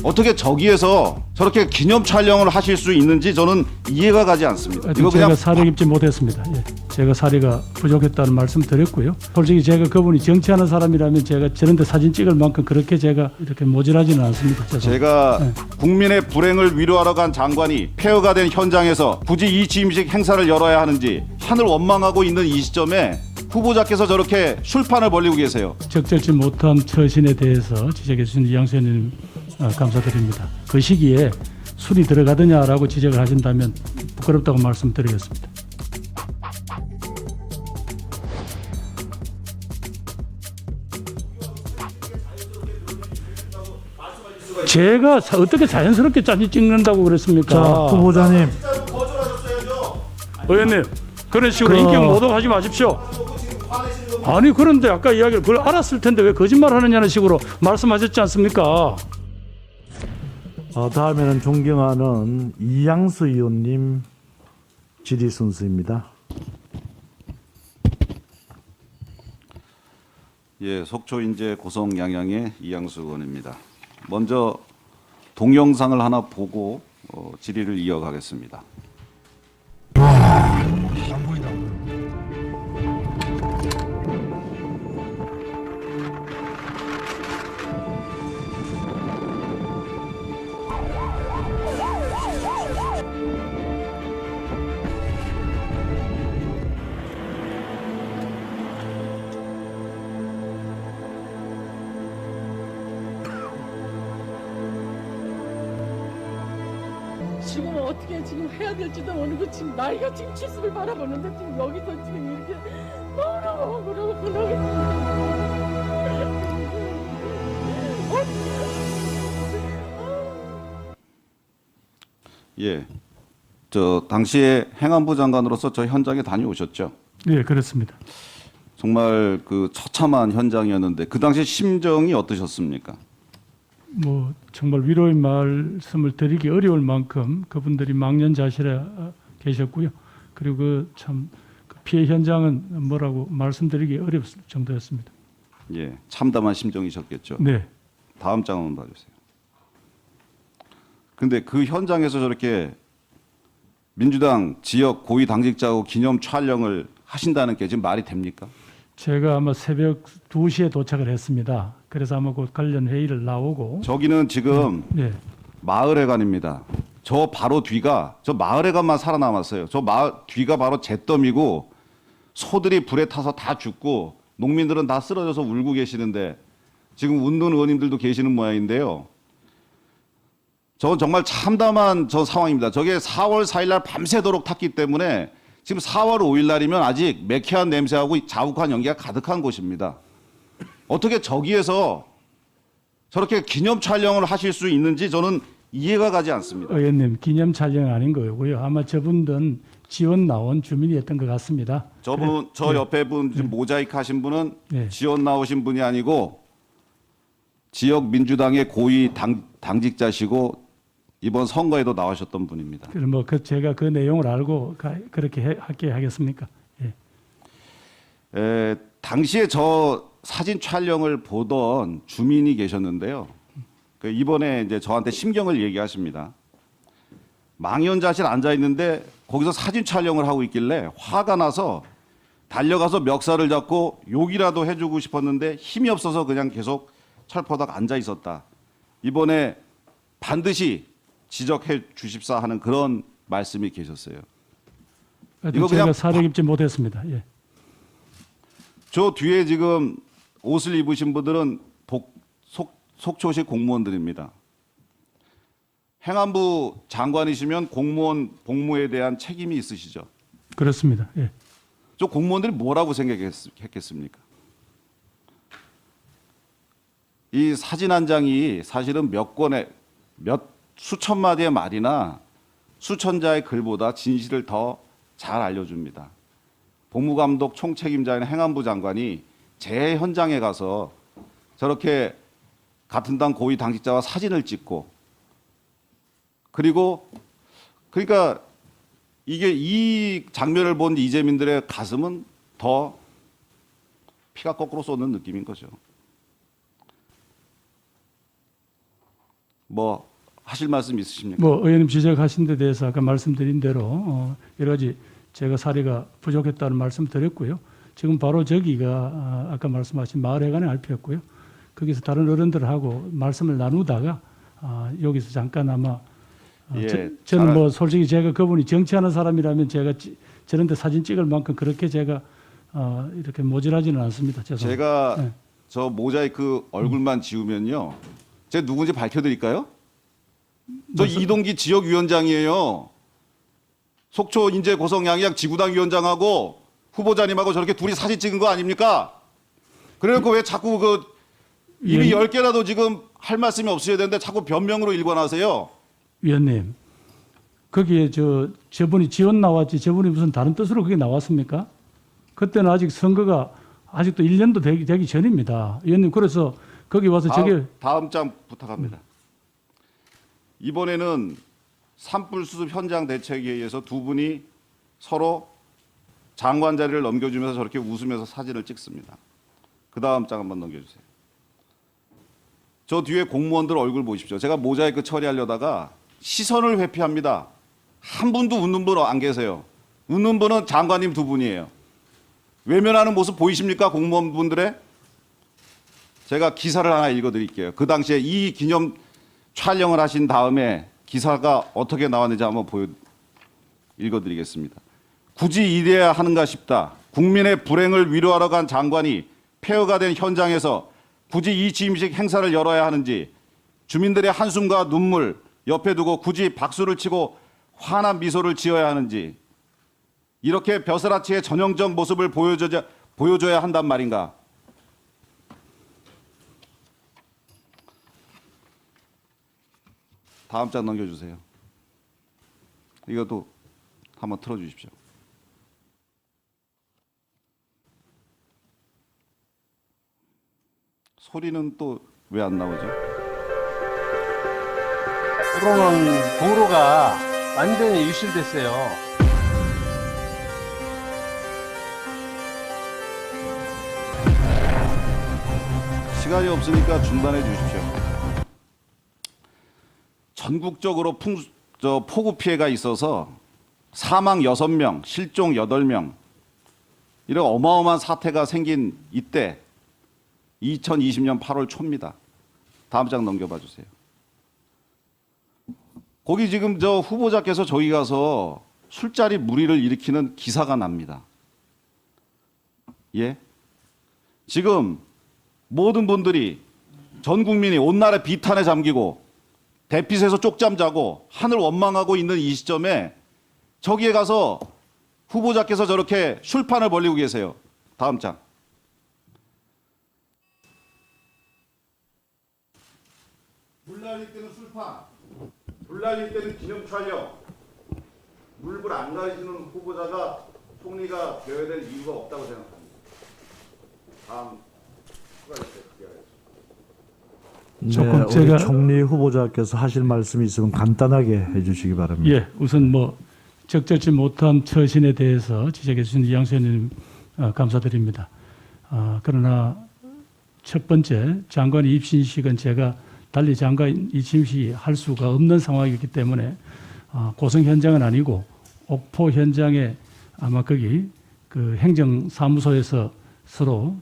어떻게 저기에서 저렇게 기념 촬영을 하실 수 있는지 저는 이해가 가지 않습니다. 이거 제가 그냥 사려 깊지 못했습니다. 예. 제가 사리가 부족했다는 말씀 드렸고요. 솔직히 제가 그분이 정치하는 사람이라면 제가 저런 데 사진 찍을 만큼 그렇게 제가 이렇게 모질하지는 않습니다. 죄송합니다. 제가 네. 국민의 불행을 위로하러 간 장관이 폐허가 된 현장에서 굳이 이 취임식 행사를 열어야 하는지 하늘 원망하고 있는 이 시점에 후보자께서 저렇게 술판을 벌리고 계세요. 적절치 못한 처신에 대해서 지적해 주신 이양수 의원님 감사드립니다. 그 시기에 술이 들어가더냐라고 지적을 하신다면 부끄럽다고 말씀드리겠습니다. 제가 어떻게 자연스럽게 사진 찍는다고 그랬습니까? 자, 후보자님. 의원님 그런 식으로 인격 모독하지 마십시오. 아니 그런데 아까 이야기를 그걸 알았을 텐데 왜 거짓말하느냐는 식으로 말씀하셨지 않습니까? 다음에는 존경하는 이양수 의원님 질의 순서입니다. 예, 속초 인제 고성 양양의 이양수 의원입니다. 먼저 동영상을 하나 보고 질의를 이어가겠습니다. 안 보인다. 지금 어떻게 지금 해야 될지도 모르고 지금 나이가 지금 70을 바라보는데 지금 여기서 지금 이렇게 너무너무 그러고 예, 저 당시에 행안부 장관으로서 저 현장에 다녀오셨죠? 네 그렇습니다. 정말 그 처참한 현장이었는데 그 당시 심정이 어떠셨습니까? 뭐 정말 위로의 말씀을 드리기 어려울 만큼 그분들이 망연자실해 계셨고요. 그리고 그 피해 현장은 뭐라고 말씀드리기 어려울 정도였습니다. 예, 참담한 심정이셨겠죠. 네, 다음 장 한번 봐주세요. 근데 그 현장에서 저렇게 민주당 지역 고위 당직자하고 기념 촬영을 하신다는 게 지금 말이 됩니까? 제가 아마 새벽 2시에 도착을 했습니다. 그래서 아마 곧 관련 회의를 나오고. 저기는 지금 네, 마을회관입니다. 저 바로 뒤가 저 마을회관만 살아남았어요. 저 마을 뒤가 바로 잿더미고 소들이 불에 타서 다 죽고 농민들은 다 쓰러져서 울고 계시는데 지금 웃는 의원님들도 계시는 모양인데요. 저건 정말 참담한 저 상황입니다. 저게 4월 4일 날 밤새도록 탔기 때문에 지금 4월 5일 날이면 아직 매캐한 냄새하고 자욱한 연기가 가득한 곳입니다. 어떻게 저기에서 저렇게 기념 촬영을 하실 수 있는지 저는 이해가 가지 않습니다. 의원님 기념 촬영 아닌 거고요. 아마 저분들은 지원 나온 주민이었던 것 같습니다. 저분 저 옆에 분 지금 모자이크 하신 분은 네. 지원 나오신 분이 아니고 지역 민주당의 고위 당직자시고 이번 선거에도 나오셨던 분입니다. 그럼 뭐 제가 그 내용을 알고 그렇게 할게 하겠습니까? 예. 당시에 저 사진 촬영을 보던 주민이 계셨는데요. 이번에 이제 저한테 심경을 얘기하십니다. 망연자실 앉아 있는데 거기서 사진 촬영을 하고 있길래 화가 나서 달려가서 멱살을 잡고 욕이라도 해주고 싶었는데 힘이 없어서 그냥 계속 철퍼덕 앉아 있었다. 이번에 반드시 지적해 주십사 하는 그런 말씀이 계셨어요. 이거 제가 그냥 사려 깊지 못했습니다. 예. 저 뒤에 지금 옷을 입으신 분들은 속초시 공무원들입니다. 행안부 장관이시면 공무원 복무에 대한 책임이 있으시죠. 그렇습니다. 예. 저 공무원들이 뭐라고 생각했겠습니까? 이 사진 한 장이 사실은 몇 수천 마디의 말이나 수천 자의 글보다 진실을 더 잘 알려줍니다. 법무감독 총책임자인 행안부 장관이 제 현장에 가서 저렇게 같은 당 고위 당직자와 사진을 찍고 그러니까 이게 이 장면을 본 이재민들의 가슴은 더 피가 거꾸로 쏟는 느낌인 거죠. 뭐 하실 말씀 있으십니까? 뭐 의원님 지적하신 데 대해서 아까 말씀드린 대로 여러 가지 제가 사례가 부족했다는 말씀 드렸고요. 지금 바로 저기가 아까 말씀하신 마을회관의 RP였고요. 거기서 다른 어른들하고 말씀을 나누다가 여기서 잠깐 아마 예, 저는 뭐 솔직히 제가 그분이 정치하는 사람이라면 제가 저런데 사진 찍을 만큼 그렇게 제가 이렇게 모질하지는 않습니다. 죄송합니다. 제가 네. 저 모자이크 얼굴만 지우면요, 제가 누군지 밝혀드릴까요? 저 이동기 지역위원장이에요. 속초 인제 고성 양양 지구당 위원장하고 후보자님하고 저렇게 둘이 사진 찍은 거 아닙니까? 그래놓고 왜 자꾸 그 입이 10개라도 지금 할 말씀이 없으셔야 되는데 자꾸 변명으로 일관하세요. 위원님, 거기에 저분이 지원 나왔지 저분이 무슨 다른 뜻으로 그게 나왔습니까? 그때는 아직 선거가 아직도 1년도 되기 전입니다. 위원님, 그래서 거기 와서 저게 다음 장 부탁합니다. 이번에는 산불 수습 현장 대책에 의해서 두 분이 서로 장관 자리를 넘겨주면서 저렇게 웃으면서 사진을 찍습니다. 그 다음 장 한번 넘겨주세요. 저 뒤에 공무원들 얼굴 보십시오. 제가 모자이크 처리하려다가 시선을 회피합니다. 한 분도 웃는 분 안 계세요. 웃는 분은 장관님 두 분이에요. 외면하는 모습 보이십니까? 공무원분들의? 제가 기사를 하나 읽어드릴게요. 그 당시에 이 기념 촬영을 하신 다음에 기사가 어떻게 나왔는지 한번 읽어드리겠습니다. 굳이 이래야 하는가 싶다. 국민의 불행을 위로하러 간 장관이 폐허가 된 현장에서 굳이 이 취임식 행사를 열어야 하는지, 주민들의 한숨과 눈물 옆에 두고 굳이 박수를 치고 환한 미소를 지어야 하는지, 이렇게 벼슬아치의 전형적 모습을 보여줘야 한단 말인가. 다음 장 넘겨주세요. 이것도 한번 틀어주십시오. 소리는 또 왜 안 나오죠? 도로는 도로가 완전히 유실됐어요. 시간이 없으니까 중단해 주십시오. 전국적으로 폭우 피해가 있어서 사망 6명, 실종 8명, 이런 어마어마한 사태가 생긴 이때 2020년 8월 초입니다. 다음 장 넘겨봐 주세요. 거기 지금 저 후보자께서 저기 가서 술자리 무리를 일으키는 기사가 납니다. 예? 지금 모든 분들이, 전 국민이 온 나라 비탄에 잠기고 대피소에서 쪽잠 자고 하늘 원망하고 있는 이 시점에 저기에 가서 후보자께서 저렇게 술판을 벌리고 계세요. 다음 장. 물 날릴 때는 술판, 물 날릴 때는 기념 촬영. 물불 안 가리시는 후보자가 총리가 되어야 될 이유가 없다고 생각합니다. 다음 추가해주세요. 네, 조금 우리 제가- 총리 후보자께서 하실 말씀이 있으면 간단하게 해주시기 바랍니다. 예, 우선 뭐 적절치 못한 처신에 대해서 지적해 주신 이양수 의원님 감사드립니다. 그러나 첫 번째 장관 입신식은 제가 달리 장관 입신식 할 수가 없는 상황이기 때문에 고성 현장은 아니고 옥포 현장에 아마 거기 그 행정사무소에서 서로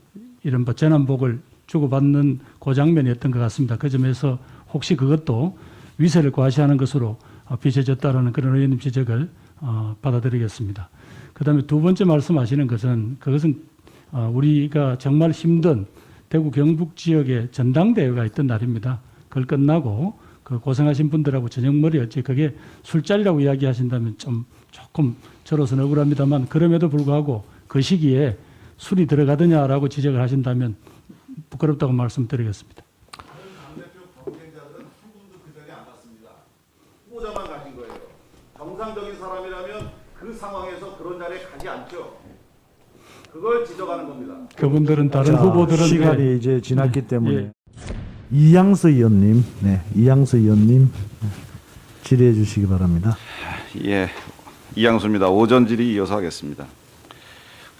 이른바 재난복을 주고받는 그 장면이었던 것 같습니다. 그 점에서 혹시 그것도 위세를 과시하는 것으로 비춰졌다라는 그런 의원님 지적을 받아들이겠습니다. 그다음에 두 번째 말씀하시는 것은 그것은 우리가 정말 힘든 대구 경북 지역에 전당대회가 있던 날입니다. 그걸 끝나고 그 고생하신 분들하고 저녁머리 어찌 그게 술자리라고 이야기하신다면 조금 저로서는 억울합니다만, 그럼에도 불구하고 그 시기에 술이 들어가더냐라고 지적을 하신다면 부끄럽다고 말씀드리겠습니다. 당대표 경쟁자들은 한 분도 그 자리에 안 갔습니다. 후보자만 가신 거예요. 정상적인 사람이라면 그 상황에서 그런 자리에 가지 않죠. 그걸 지적하는 겁니다. 그분들은 다른 자, 후보들은 시간이 이제 지났기 네. 때문에 예. 이양수 의원님, 이양수 의원님 질의해 주시기 바랍니다. 예, 이양수입니다. 오전 질의 이어서 하겠습니다.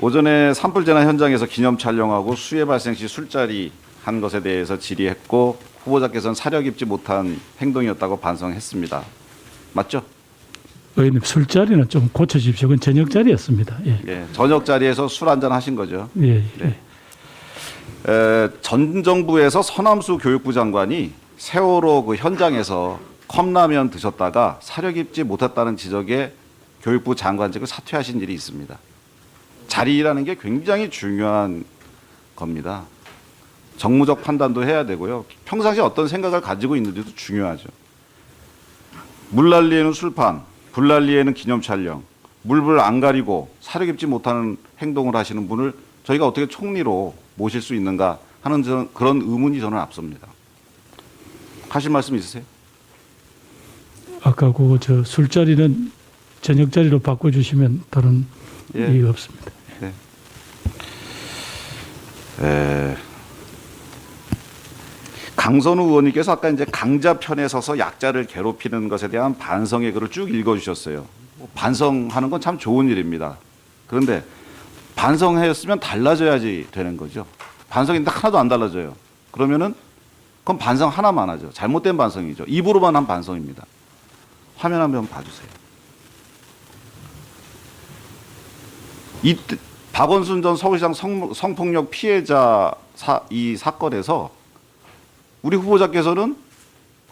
오전에 산불 재난 현장에서 기념 촬영하고 수해 발생 시 술자리 한 것에 대해서 질의했고, 후보자께서는 사려 깊지 못한 행동이었다고 반성했습니다. 맞죠? 의원님 술자리는 좀 고쳐주십시오. 그건 저녁 자리였습니다. 예. 예, 저녁 자리에서 술 한잔 하신 거죠. 예. 네. 전 정부에서 서남수 교육부 장관이 세월호 그 현장에서 컵라면 드셨다가 사려 깊지 못했다는 지적에 교육부 장관직을 사퇴하신 일이 있습니다. 자리라는 게 굉장히 중요한 겁니다. 정무적 판단도 해야 되고요. 평상시에 어떤 생각을 가지고 있는지도 중요하죠. 물 난리에는 술판, 불 난리에는 기념 촬영, 물불 안 가리고 사려 깊지 못하는 행동을 하시는 분을 저희가 어떻게 총리로 모실 수 있는가 하는 그런 의문이 저는 앞섭니다. 하실 말씀 있으세요? 아까 그 저 술자리는 저녁 자리로 바꿔주시면 다른 예. 이유가 없습니다. 강선우 의원님께서 아까 이제 강자 편에 서서 약자를 괴롭히는 것에 대한 반성의 글을 쭉 읽어주셨어요. 반성하는 건 참 좋은 일입니다. 그런데 반성했으면 달라져야지 되는 거죠. 반성인데 하나도 안 달라져요. 그러면은 그건 반성 하나만 하죠. 잘못된 반성이죠. 입으로만 한 반성입니다. 화면 한번 봐주세요. 이때 박원순 전 서울시장 성폭력 피해자 이 사건에서 우리 후보자께서는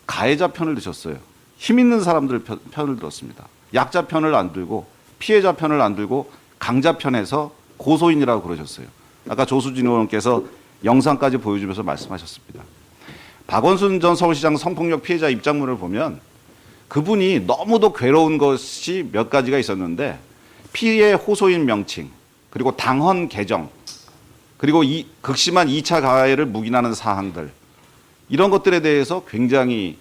가해자 편을 드셨어요. 힘 있는 사람들 편을 들었습니다. 약자 편을 안 들고 피해자 편을 안 들고 강자 편에서 고소인이라고 그러셨어요. 아까 조수진 의원께서 영상까지 보여주면서 말씀하셨습니다. 박원순 전 서울시장 성폭력 피해자 입장문을 보면 그분이 너무도 괴로운 것이 몇 가지가 있었는데 피해 호소인 명칭, 그리고 당헌 개정, 그리고 이 극심한 2차 가해를 묵인하는 사항들, 이런 것들에 대해서 굉장히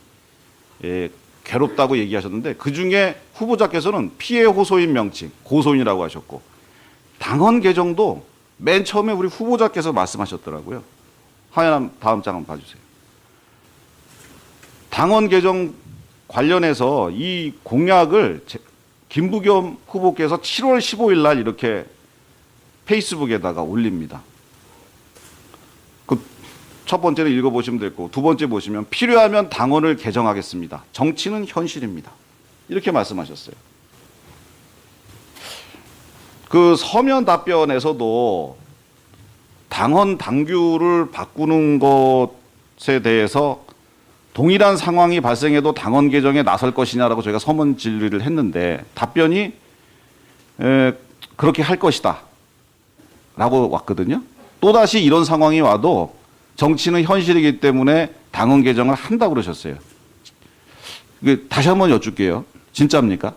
괴롭다고 얘기하셨는데 그중에 후보자께서는 피해 호소인 명칭, 고소인이라고 하셨고 당헌 개정도 맨 처음에 우리 후보자께서 말씀하셨더라고요. 화면 다음 장 한번 봐주세요. 당헌 개정 관련해서 이 공약을 김부겸 후보께서 7월 15일 날 이렇게 페이스북에다가 올립니다. 그 첫 번째는 읽어보시면 되고 두 번째 보시면 필요하면 당헌을 개정하겠습니다. 정치는 현실입니다. 이렇게 말씀하셨어요. 그 서면 답변에서도 당헌 당규를 바꾸는 것에 대해서 동일한 상황이 발생해도 당헌 개정에 나설 것이냐라고 저희가 서면 질의를 했는데 답변이 그렇게 할 것이다 라고 왔거든요. 또다시 이런 상황이 와도 정치는 현실이기 때문에 당헌 개정을 한다고 그러셨어요. 다시 한번 여쭐게요. 진짜입니까?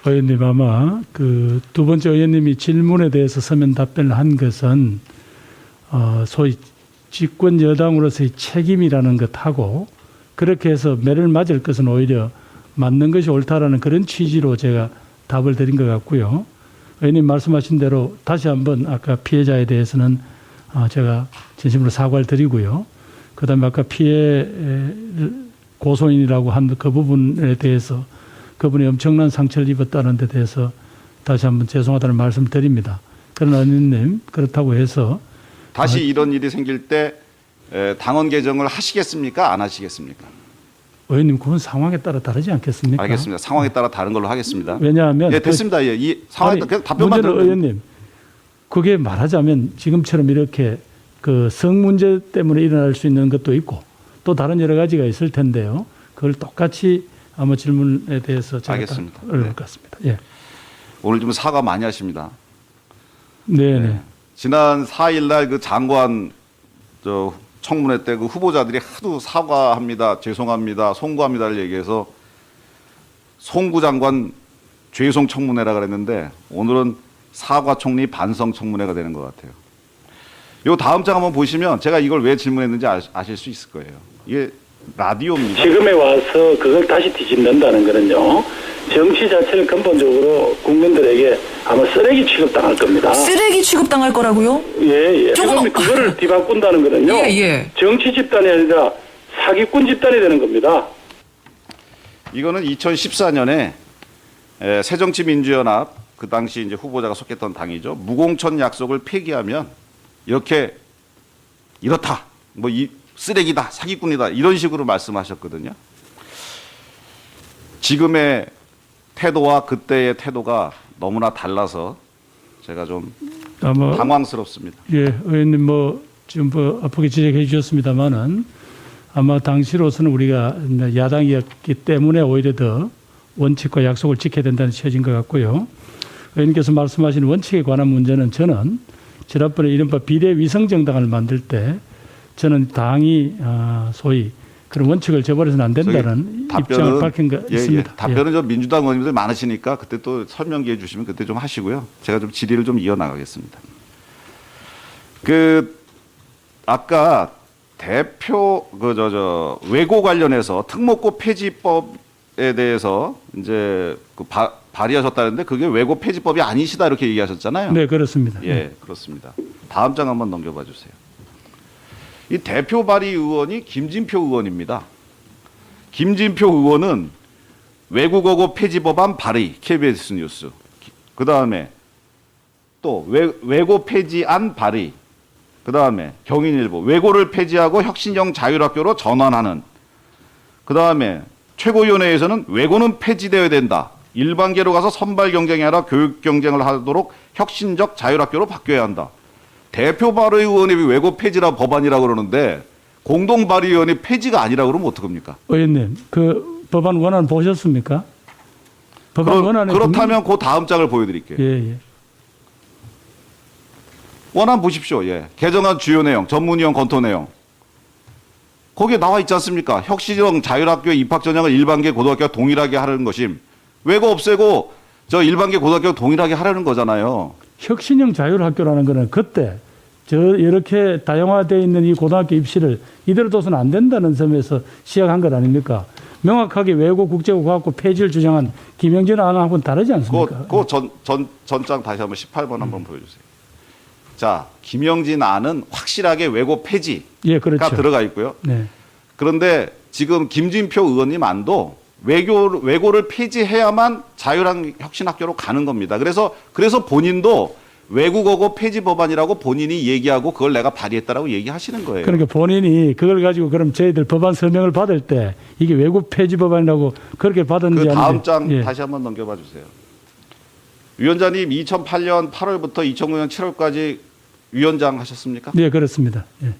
의원님 아마 그 두 번째 의원님이 질문에 대해서 서면 답변을 한 것은 소위 집권 여당으로서의 책임이라는 것하고 그렇게 해서 매를 맞을 것은 오히려 맞는 것이 옳다라는 그런 취지로 제가 답을 드린 것 같고요. 의원님 말씀하신 대로 다시 한번 아까 피해자에 대해서는 제가 진심으로 사과를 드리고요. 그다음에 아까 피해 고소인이라고 한 그 부분에 대해서 그분이 엄청난 상처를 입었다는 데 대해서 다시 한번 죄송하다는 말씀을 드립니다. 그러나 의원님 그렇다고 해서 다시 이런 일이 생길 때 당헌 개정을 하시겠습니까? 안 하시겠습니까? 의원님 그건 상황에 따라 다르지 않겠습니까? 알겠습니다. 상황에 따라 다른 걸로 하겠습니다. 왜냐하면 예, 됐습니다. 예, 이 상황에 따라 답변만 문제는 들으면 의원님 그게 말하자면 지금처럼 이렇게 그 성 문제 때문에 일어날 수 있는 것도 있고 또 다른 여러 가지가 있을 텐데요. 그걸 똑같이 아마 질문에 대해서 제가 알겠습니다. 어려울 네. 것 같습니다. 예. 오늘 좀 사과 많이 하십니다. 네. 지난 4일 날 그 장관 청문회 때 그 후보자들이 하도 사과합니다, 죄송합니다, 송구합니다를 얘기해서 송구 장관 죄송 청문회라 그랬는데 오늘은 사과 총리 반성 청문회가 되는 것 같아요. 요 다음 장 한번 보시면 제가 이걸 왜 질문했는지 아실 수 있을 거예요. 이게 라디오입니다. 지금에 와서 그걸 다시 뒤집는다는 거는요. 정치 자체를 근본적으로 국민들에게 아마 쓰레기 취급당할 겁니다. 쓰레기 취급당할 거라고요? 예. 조금- 지금 그거를 뒤바꾼다는 거는요. 예. 정치 집단이 아니라 사기꾼 집단이 되는 겁니다. 이거는 2014년에 새정치민주연합 그 당시 이제 후보자가 속했던 당이죠. 무공천 약속을 폐기하면 이렇다. 뭐 이 쓰레기다, 사기꾼이다 이런 식으로 말씀하셨거든요. 지금의 태도와 그때의 태도가 너무나 달라서 제가 좀 아마 당황스럽습니다. 예, 의원님 지금 아프게 지적해 주셨습니다만은 아마 당시로서는 우리가 야당이었기 때문에 오히려 더 원칙과 약속을 지켜야 된다는 취지인 것 같고요. 의원님께서 말씀하신 원칙에 관한 문제는 저는 지난번에 이른바 비례위성정당을 만들 때 저는 당이 소위 그런 원칙을 저버려서는 안 된다는 입장을 밝힌 거 있습니다. 답변은 좀 민주당 의원님들 많으시니까 그때 또 설명 기회 주시면 그때 좀 하시고요. 제가 좀 질의를 좀 이어나가겠습니다. 아까 대표 외고 관련해서 특목고 폐지법에 대해서 이제 발의하셨다는데 그게 외고 폐지법이 아니시다 이렇게 얘기하셨잖아요. 네, 그렇습니다. 예, 그렇습니다. 다음 장 한번 넘겨봐 주세요. 이 대표 발의 의원이 김진표 의원입니다. 김진표 의원은 외국어고 폐지법안 발의, KBS 뉴스. 그 다음에 또 외고 폐지안 발의. 그 다음에 경인일보 외고를 폐지하고 혁신형 자율학교로 전환하는. 그 다음에 최고위원회에서는 외고는 폐지되어야 된다. 일반계로 가서 선발 경쟁이 아니라 교육 경쟁을 하도록 혁신적 자율학교로 바뀌어야 한다. 대표 발의 의원이 외고 폐지라 법안이라고 그러는데 공동 발의 의원이 폐지가 아니라고 그러면 어떡합니까? 의원님, 그 법안 원안 보셨습니까? 법안 원안에 그렇다면 그 다음 장을 보여드릴게요. 예. 원안 보십시오. 예. 개정안 주요 내용, 전문위원 검토 내용. 거기에 나와 있지 않습니까? 혁신형 자율학교의 입학 전형을 일반계 고등학교와 동일하게 하려는 것임. 외고 없애고 저 일반계 고등학교 동일하게 하려는 거잖아요. 혁신형 자율학교라는 거는 그때 이렇게 다양화되어 있는 이 고등학교 입시를 이대로 둬서는 안 된다는 점에서 시작한 것 아닙니까? 명확하게 외고 국제고 과학고 폐지를 주장한 김영진 안하고는 다르지 않습니까? 전장 다시 한번 18번 한번 보여주세요. 자, 김영진 안은 확실하게 외고 폐지가 예, 그렇죠. 들어가 있고요. 네. 그런데 지금 김진표 의원님 안도 외고를 폐지해야만 자율학신학교로 가는 겁니다. 그래서 본인도 외국어고 폐지 법안이라고 본인이 얘기하고 그걸 내가 발의했다라고 얘기하시는 거예요. 그러니까 본인이 그걸 가지고 그럼 저희들 법안 서명을 받을 때 이게 외국 폐지 법안이라고 그렇게 받았는지 그 다음 아닌지. 장 예. 다시 한번 넘겨봐 주세요. 위원장님 2008년 8월부터 2009년 7월까지 위원장 하셨습니까? 네, 그렇습니다. 예.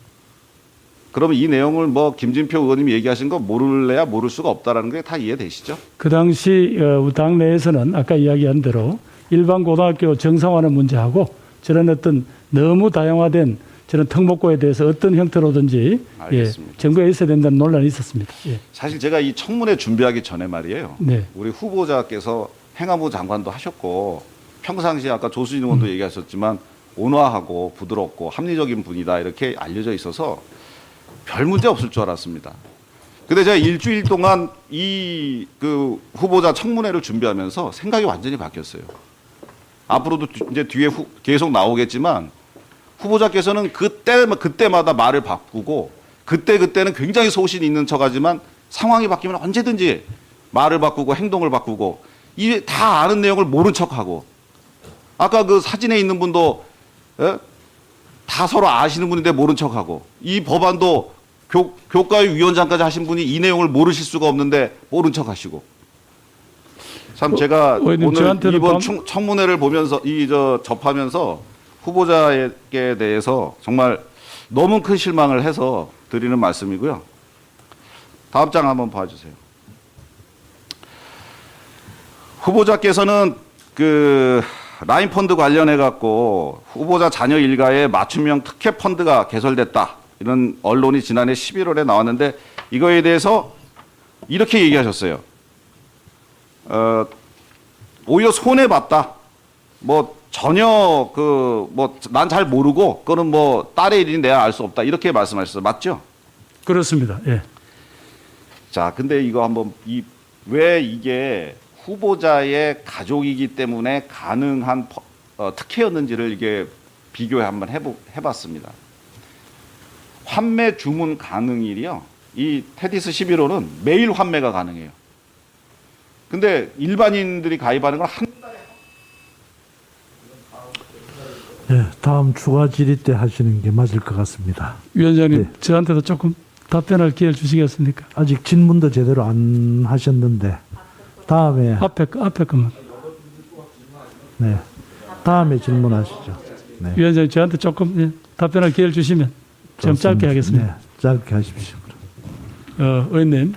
그러면 이 내용을 김진표 의원님이 얘기하신 거 모를래야 모를 수가 없다라는 게 다 이해되시죠? 그 당시 당 내에서는 아까 이야기한 대로 일반 고등학교 정상화하는 문제하고 저런 어떤 너무 다양화된 저런 특목고에 대해서 어떤 형태로든지 정부에 있어야 된다는 논란이 있었습니다. 예. 사실 제가 이 청문회 준비하기 전에 말이에요. 네. 우리 후보자께서 행안부 장관도 하셨고 평상시에 아까 조수진 의원도 얘기하셨지만 온화하고 부드럽고 합리적인 분이다 이렇게 알려져 있어서 별 문제 없을 줄 알았습니다. 근데 제가 일주일 동안 이 후보자 청문회를 준비하면서 생각이 완전히 바뀌었어요. 앞으로도 이제 뒤에 계속 나오겠지만 후보자께서는 그때마다 말을 바꾸고 그때는 굉장히 소신 있는 척하지만 상황이 바뀌면 언제든지 말을 바꾸고 행동을 바꾸고 이 다 아는 내용을 모른 척하고 아까 그 사진에 있는 분도 다 서로 아시는 분인데 모른 척하고 이 법안도 교과위 위원장까지 하신 분이 이 내용을 모르실 수가 없는데 모른 척하시고 참 제가 오늘 이번 청문회를 보면서 접하면서 후보자에게 대해서 정말 너무 큰 실망을 해서 드리는 말씀이고요. 다음 장 한번 봐주세요. 후보자께서는 라인 펀드 관련해 갖고 후보자 자녀 일가에 맞춤형 특혜 펀드가 개설됐다. 이런 언론이 지난해 11월에 나왔는데 이거에 대해서 이렇게 얘기하셨어요. 오히려 손해 봤다. 전혀 난 잘 모르고 그거는 딸의 일이니 내가 알 수 없다. 이렇게 말씀하셨어요. 맞죠? 그렇습니다. 예. 자, 근데 이거 한번 왜 이게 후보자의 가족이기 때문에 가능한 특혜였는지를 이게 비교해 한번 해봤습니다. 환매 주문 가능일이요. 이 테디스 11호는 매일 환매가 가능해요. 근데 일반인들이 가입하는 건 한 달에. 네, 다음 추가 질의 때 하시는 게 맞을 것 같습니다. 위원장님, 네. 저한테도 조금 답변할 기회를 주시겠습니까? 아직 질문도 제대로 안 하셨는데 다음에 앞에 거만. 네. 다음에 질문하시죠. 네. 위원장님 저한테 조금 답변할 기회를 주시면 좀 좋습니다. 짧게 하겠습니다. 네, 짧게 하십시오. 의원님,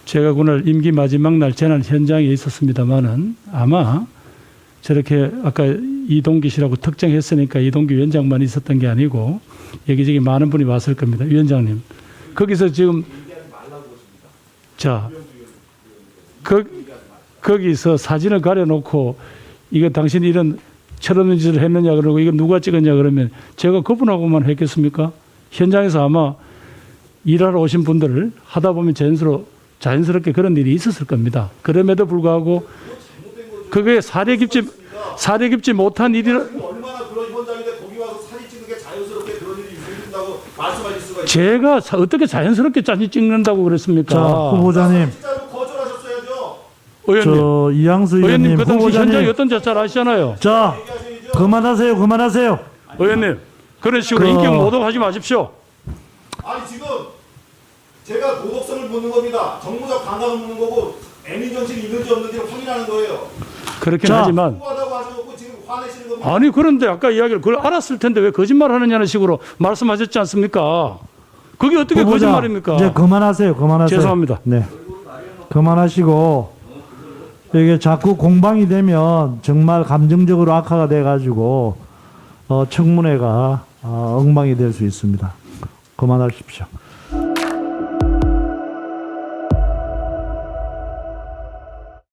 제가 그날 임기 마지막 날 재난 현장에 있었습니다만은 아마 저렇게 아까 이동기 씨라고 특정했으니까 이동기 위원장만 있었던 게 아니고 여기저기 많은 분이 왔을 겁니다. 위원장님, 거기서 지금 자, 거기서 사진을 가려놓고 이거 당신이 이런 철없는 짓을 했느냐 그러고 이거 누가 찍었냐 그러면 제가 그분하고만 했겠습니까? 현장에서 아마 일하러 오신 분들을 하다 보면 자연스럽게 그런 일이 있었을 겁니다. 그럼에도 불구하고 그게 사례 깊지 못한 일이라. 얼마나 그런 현장인데 거기 와서 사진 찍는 게 자연스럽게 그런 일이 있는다고 말씀하실 수가 있어요. 제가 어떻게 자연스럽게 사진 찍는다고 그랬습니까? 자, 후보자님, 진짜로 거절하셨어야죠. 의원님, 저 이양수 의원님 의원님, 그 당시 현장이 후보자님, 어떤지 잘 아시잖아요. 자, 그만하세요. 의원님, 그런 식으로 인격 모독하지 마십시오. 아니 지금 제가 도덕성을 묻는 겁니다. 정무적 감각을 묻는 거고 애민 정신이 있는지 없는지를 확인하는 거예요. 그렇긴 자. 하지만 후하다고 하셔갖고 지금 화내시는 겁니다. 아니 그런데 아까 이야기를 그걸 알았을 텐데 왜 거짓말하느냐는 식으로 말씀하셨지 않습니까? 그게 어떻게 후보자, 거짓말입니까? 이제 그만하세요. 죄송합니다. 네, 그만하시고 이게 자꾸 공방이 되면 정말 감정적으로 악화가 돼가지고 청문회가 엉망이 될 수 있습니다. 그만하십시오.